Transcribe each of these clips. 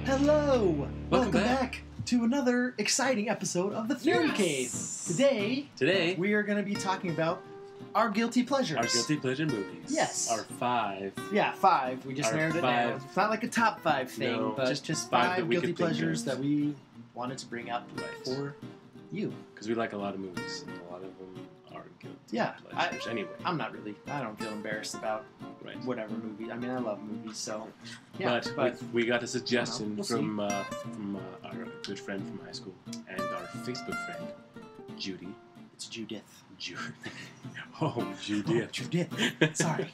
Hello! Welcome back to another exciting episode of the Film Cave. Today, we are going to be talking about our guilty pleasures. Our guilty pleasure movies. Yes. Our 5. Yeah, 5. We just narrowed it down. It's not like a top 5 thing, No, but just 5 guilty pleasures that that we wanted to bring up for you. Because we like a lot of movies, and a lot of them are guilty pleasures. Anyway. I don't feel embarrassed about whatever movie. I mean, I love movies, so yeah. But we got a suggestion from our good friend from high school and our Facebook friend, Judy. It's Judith. Oh, Judith. Judith. Sorry.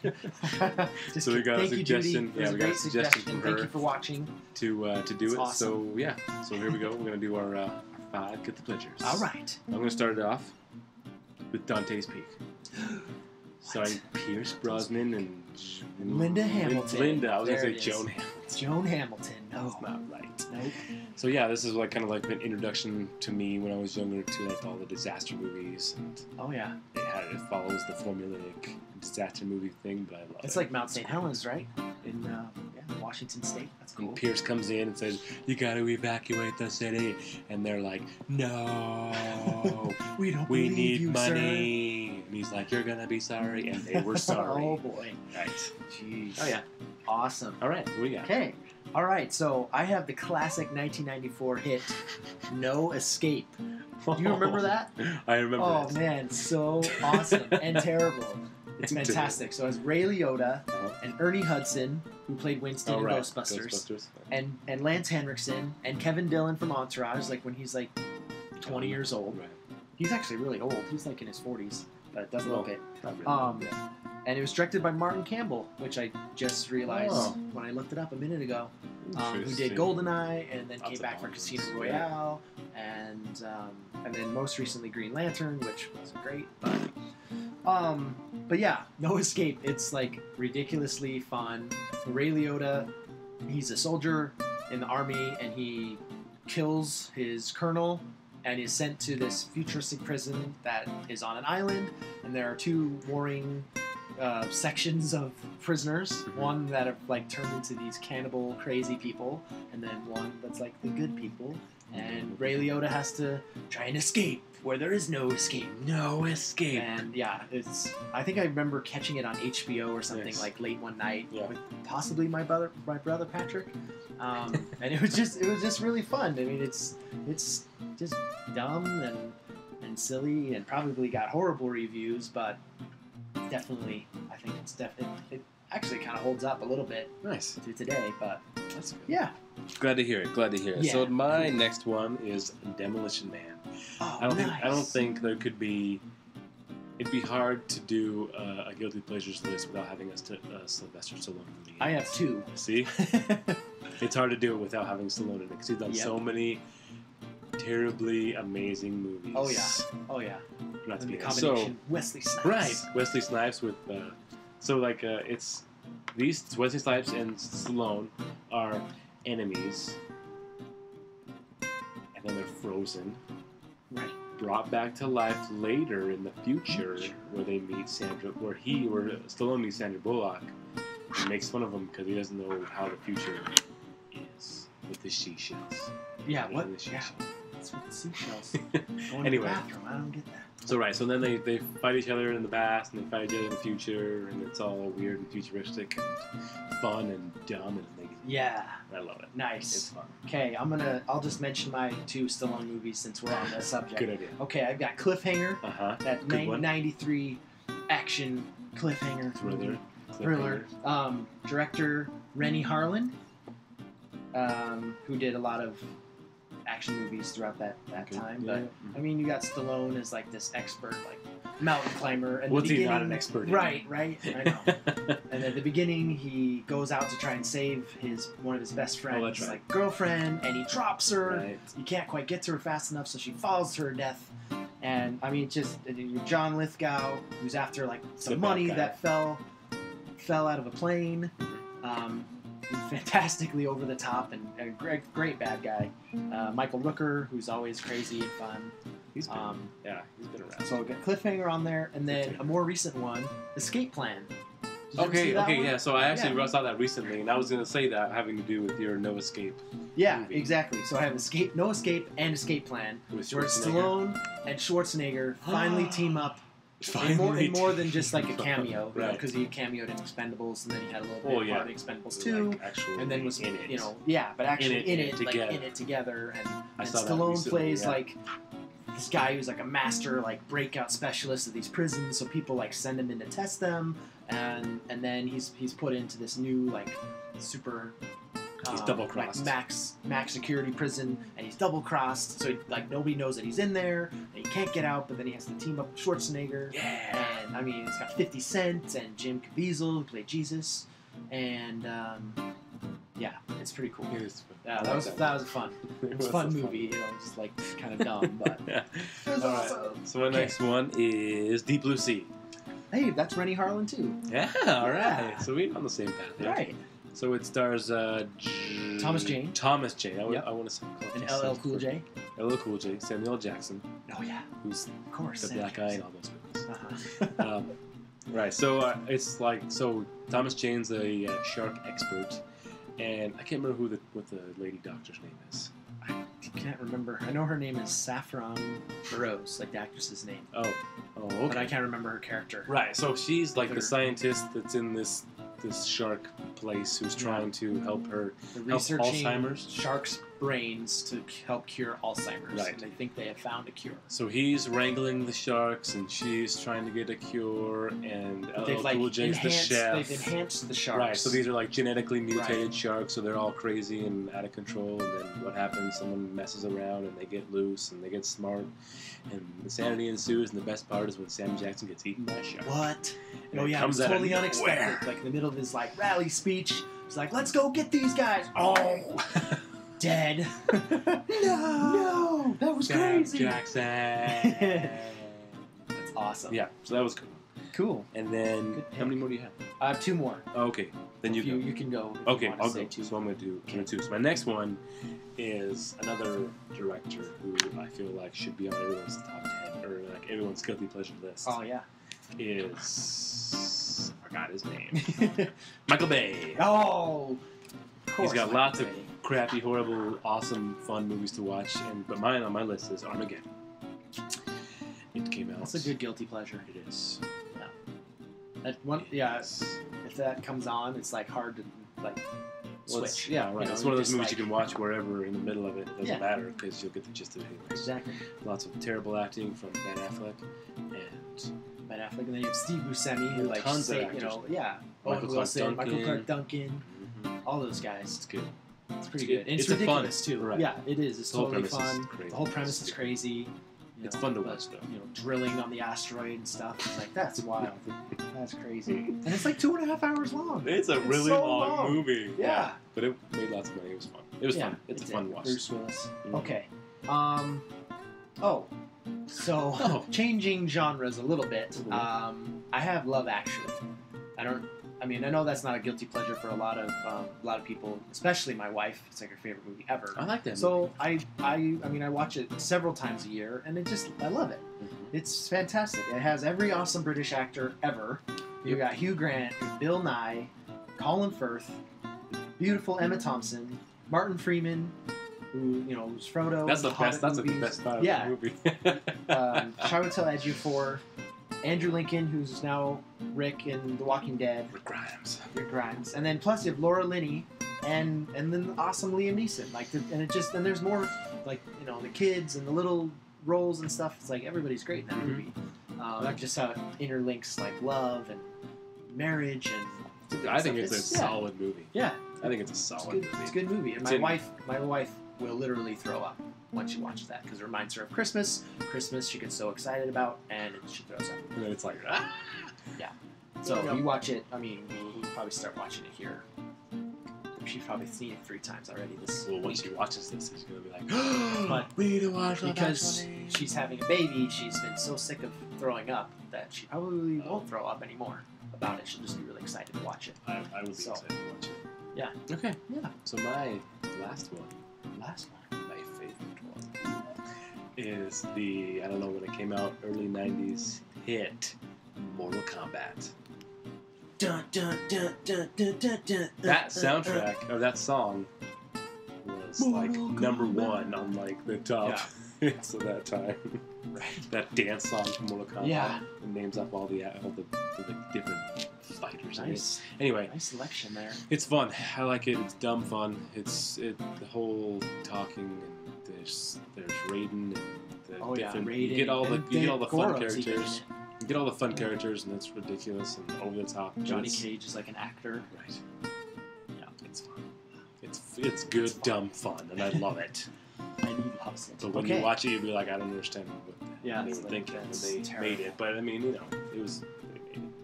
So we got a suggestion. Yeah, we got a suggestion from her. Thank you for watching. To do it. Awesome. So here we go. We're gonna do our 5 guilty pleasures. All right. I'm gonna start it off with Dantes Peak. Starring Pierce Brosnan and Linda Hamilton. I was going to say Joan Hamilton. Joan Hamilton. No. That's not right. Nope. So yeah, this is kind of like an introduction to me when I was younger to like all the disaster movies. And oh yeah. It follows the formulaic disaster movie thing, but I love it. It's like Mount St. Helens, right? In Washington State. That's cool. And Pierce comes in and says, "You got to evacuate the city," and they're like, "No, we need you, money." Sir. And he's like, "You're gonna be sorry," and they were sorry. Oh boy. Right. Jeez. Oh yeah. Awesome. All right. What do we got? Okay. All right. So I have the classic 1994 hit, "No Escape." Do you remember that? I remember. Oh man, so awesome and terrible. It's fantastic. So it's Ray Liotta and Ernie Hudson, who played Winston in Ghostbusters. And Lance Henriksen and Kevin Dillon from Entourage, like when he's like 20 years old. Right. He's actually really old. He's like in his 40s, but doesn't look it. Not really. And it was directed by Martin Campbell, which I just realized when I looked it up a minute ago. Who did GoldenEye and then came back for Casino Royale and then most recently Green Lantern, which wasn't great, but yeah, No Escape. It's like ridiculously fun. Ray Liotta, he's a soldier in the army and he kills his colonel and is sent to this futuristic prison that is on an island, and there are 2 warring sections of prisoners. One that have like turned into these cannibal crazy people, and then one that's like the good people. And Ray Liotta has to try and escape where there is no escape. No escape. And yeah, I think I remember catching it on HBO or something like late one night with possibly my brother Patrick. And it was just really fun. I mean, it's just dumb and silly and probably got horrible reviews, but definitely, I think it actually kind of holds up a little bit to today, but that's good. Yeah. Glad to hear it. Yeah. So my next one is Demolition Man. Oh, I don't think there could be. It'd be hard to do a guilty pleasures list without having Sylvester Stallone movie. I have 2. See, it's hard to do it without having Stallone in it because he's done so many terribly amazing movies. Oh yeah. Not to be combination. Wesley Snipes. Right, Wesley Snipes with. It's these Wesley Snipes and Stallone are enemies, and then they're frozen. Right. Brought back to life later in the future, where they meet where Stallone meets Sandra Bullock, and makes fun of him because he doesn't know how the future is with the seashells. Yeah. What? Yeah. What's with the seashells? Anyway. To the bathroom. I don't get that. So then they fight each other in the past, and they fight each other in the future, and it's all weird and futuristic and fun and dumb and amazing. Yeah. I love it. Nice. It's fun. Okay, I'll just mention my 2 Stallone movies since we're on that subject. Good idea. Okay, I've got Cliffhanger. That Good 1993 action cliffhanger. Thriller. Director Rennie Harlan, who did a lot of action movies throughout that time. But I mean, you got Stallone as like this expert, like mountain climber. And what's he not an expert in? Right. I know. And at the beginning, he goes out to try and save one of his best friends, like girlfriend, and he drops her. Right. He can't quite get to her fast enough, so she falls to her death. And I mean, just John Lithgow, who's after like some money that fell out of a plane. Fantastically over the top and a great bad guy. Michael Rooker, who's always crazy and fun. He's been around. So I've got Cliffhanger on there, and then a more recent one, Escape Plan. Did you ever see that one? yeah. So I actually saw that recently, and I was going to say that having to do with your No Escape. Yeah, movie. exactly. So I have No Escape, and Escape Plan, With where Stallone and Schwarzenegger finally team up. In more than just like a cameo, right? Because he cameoed in Expendables, and then he had a little bit of part in Expendables 2, like and then was in it. but actually in it together. together, and saw Stallone recently, plays like this guy who's like a master like breakout specialist of these prisons, so people like send him in to test them, and then he's put into this new like super. He's double-crossed. Like max security prison, and he's double-crossed, so like nobody knows that he's in there, and he can't get out, but then he has to team up with Schwarzenegger. Yeah. And I mean, it's got 50 Cent and Jim Caviezel, who played Jesus, and yeah, it's pretty cool. It is fun. Yeah, that was fun. It was a fun movie, just like kind of dumb, but yeah. it was awesome. Right. So my next one is Deep Blue Sea. Hey, that's Rennie Harlan too. Yeah, all right. So we're on the same path here. Right. So it stars Thomas Jane. Thomas Jane. Yep. I want to say And LL Cool J. LL Cool J. Samuel L. Jackson. Oh yeah. Who's of course the black guy in all those movies. Uh-huh. Right. So it's like Thomas Jane's a shark expert, and I can't remember what the lady doctor's name is. I can't remember. I know her name is Saffron Burrows, like the actress's name. Oh, okay. But I can't remember her character. Right. So she's like the scientist that's in this shark place who's trying to help her researching Alzheimer's. Sharks' brains to help cure Alzheimer's. Right. And they think they have found a cure. So he's wrangling the sharks, and she's trying to get a cure, and They've Cool J's the chef. They've enhanced the sharks. Right. So these are like genetically mutated sharks, so they're all crazy and out of control. And then what happens? Someone messes around, and they get loose, and they get smart, and insanity ensues. And the best part is when Sam Jackson gets eaten by a shark. What? And oh yeah, it was totally unexpected. Nowhere. Like in the middle of his like rally speech, he's like, "Let's go get these guys." Oh, dead. No, that was Sam crazy. Jackson. That's awesome. Yeah, so that was cool. Cool. And then, how many more do you have? I have two more. Oh, okay, then you go. You can go. Okay, I'll go. So I'm going to do two. So my next one is another director who I feel like should be on everyone's top 10, or like everyone's guilty pleasure list. Oh, yeah. I forgot his name. Michael Bay. Oh, of course. He's got lots of crappy, horrible, awesome, fun movies to watch, but mine on my list is Armageddon. It came out. That's a good guilty pleasure. It is. Yeah. That one, if that comes on, it's like hard to like switch. Yeah, right. You know, it's one of those just, movies you can watch wherever in the middle of it. It doesn't matter because you'll get the gist of it anyways. Exactly. Lots of terrible acting from Ben Affleck and and then you have Steve Buscemi, who like tons of actors. Owen Wilson, Michael Clark Duncan, all those guys. It's good. It's pretty good. And it's fun ridiculous too. right. Yeah, it is. It's totally fun. The whole premise is crazy. It's fun to watch though. Drilling on the asteroid and stuff. It's like that's wild. That's crazy. And it's like 2.5 hours long. It's a really so long movie. Yeah. But it made lots of money. It was fun. It was fun. It's fun to watch. Bruce Willis. Mm-hmm. Okay. So changing genres a little bit. I have Love Actually. I know that's not a guilty pleasure for a lot of people, especially my wife. It's like her favorite movie ever. I like that movie. So I watch it several times a year, and I love it. Mm-hmm. It's fantastic. It has every awesome British actor ever. You got Hugh Grant, Bill Nye, Colin Firth, beautiful Emma Thompson, Martin Freeman, who was Frodo. That's the best. That's movies. the best part of the movie. Chiwetel Ejiofor, Andrew Lincoln, who's now Rick in The Walking Dead. Rick Grimes. And then plus you have Laura Linney, and then awesome Liam Neeson. And there's more the kids and the little roles and stuff. It's like everybody's great in that movie. Just how it interlinks like love and marriage and. I think it's a solid movie. Yeah. I think it's a solid movie. It's a good movie. And my wife will literally throw up when she watches that because it reminds her of Christmas. Christmas she gets so excited about, and she throws up. And then it's like, ah! Yeah. So we watch it. We'll probably start watching it here. She's probably seen it 3 times already this week. When she watches this, she's going to be like, but we need to watch Love because Actually. She's having a baby, she's been so sick of throwing up that she probably won't throw up anymore about it. She'll just be really excited to watch it. I would be excited to watch it. Yeah. Okay. Yeah. So my last one, my favorite one, is I don't know when it came out, early 90s hit, Mortal Kombat. dun, dun, dun, dun, dun, dun, dun, That soundtrack or that song was like #1 on like the top hits of that time. Right. That dance song from Mortal Kombat. Yeah. It names up all the different fighters. Nice. Anyway, nice selection there. it's fun. I like it. It's dumb fun. The whole talking and there's Raiden and the different. Raiden. You get all the fun Goro's even in characters. it. You get all the fun characters, and it's ridiculous and over the top. Johnny Cage is like an actor. Right. Yeah. It's fun. It's good, dumb fun, and I love it. And he loves it. But when you watch it, you'll be like, I don't understand what they were like, thinking when they terrible. made it. But I mean, it was.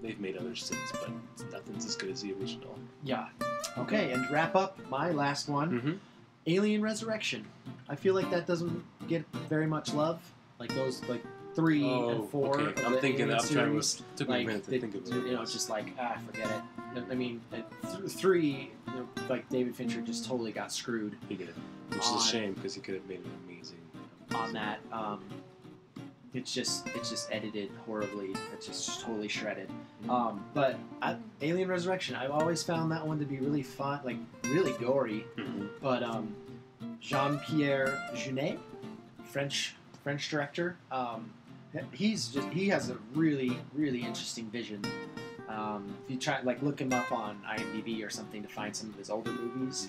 They've made others since, but nothing's as good as the original. Yeah. Okay, and to wrap up, my last one, Mm-hmm. Alien Resurrection. I feel like that doesn't get very much love. Like those, like 3 and 4. Okay. Of I'm the thinking. Alien I'm trying series. to. Took me a minute to think of it. It's just like forget it. I mean, 3, like David Fincher just totally got screwed. He did, which is a shame because he could have made it amazing. On that. It's just edited horribly. It's just totally shredded. But Alien Resurrection, I've always found that one to be really fun, like really gory. Mm-hmm. But Jean-Pierre Jeunet, French director, he has a really interesting vision. If you try look him up on IMDb or something to find some of his older movies,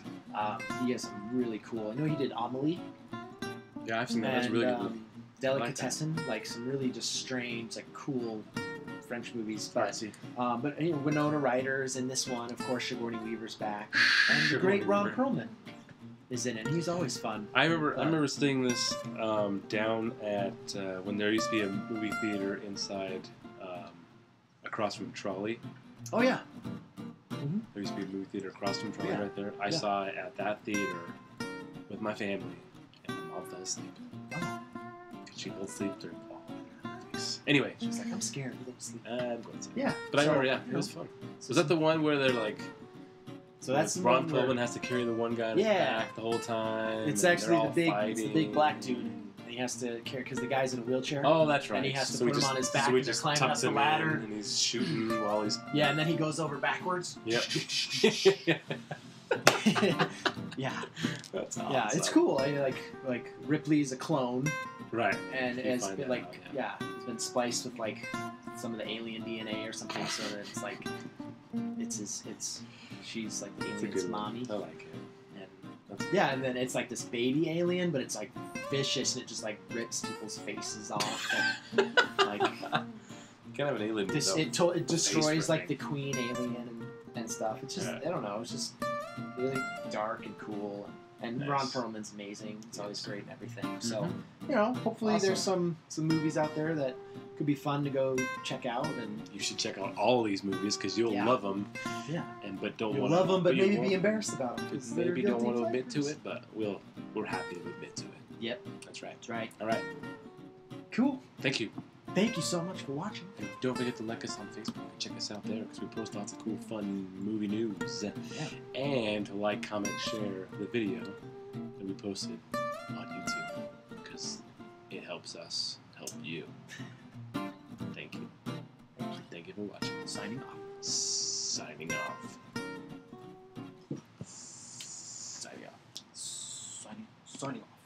he has some really cool. I know he did Amelie. Yeah, I've seen that. That's a really good movie. Delicatessen, like some really just strange, like cool French movies. But but Winona Ryder's in this one. Of course, Sigourney Weaver's back, and the great Ron Perlman is in it. He's always fun. I remember seeing this down at when there used to be a movie theater inside across from Trolley. Oh yeah. Mm-hmm. There used to be a movie theater across from Trolley right there. I saw it at that theater with my family, and my mom fell asleep. Oh. She fell asleep during all the movies. Anyway, she's like, I'm scared. You don't sleep. I'm going to. Yeah. But I remember, it was fun. Was that the one where they're like? So that's the Ron one where Perlman has to carry the one guy on his back the whole time. It's actually the big black dude. And he has to carry because the guy's in a wheelchair. Oh, that's right. And he has to put him on his back. And they're climbing up the ladder. And he's shooting while he's. Yeah, and then he goes over backwards. Yep. Yeah. That's awesome. Yeah, it's cool. Like Ripley's a clone. Right. And it's been it's been spliced with like some of the alien DNA or something, so that it's like she's like the alien's mommy. I like it. And then it's like this baby alien, but it's like vicious and it just like rips people's faces off. And, like kind of an alien. It destroys like the queen alien and stuff. It's just I don't know. It's just really dark and cool. And Ron Perlman's amazing. It's always great and everything. So, hopefully there's some movies out there that could be fun to go check out. And you should check out all of these movies because you'll love them. Yeah. But don't you'll love them, but maybe be embarrassed about them. Maybe don't want to admit to it, but we're happy to admit to it. Yep. That's right. That's right. All right. Cool. Thank you. Thank you so much for watching. And don't forget to like us on Facebook and check us out there because we post lots of cool, fun movie news. Yeah. And like, comment, share the video that we posted on YouTube because it helps us help you. Thank you. Thank you for watching. Signing off. Signing off. Signing off.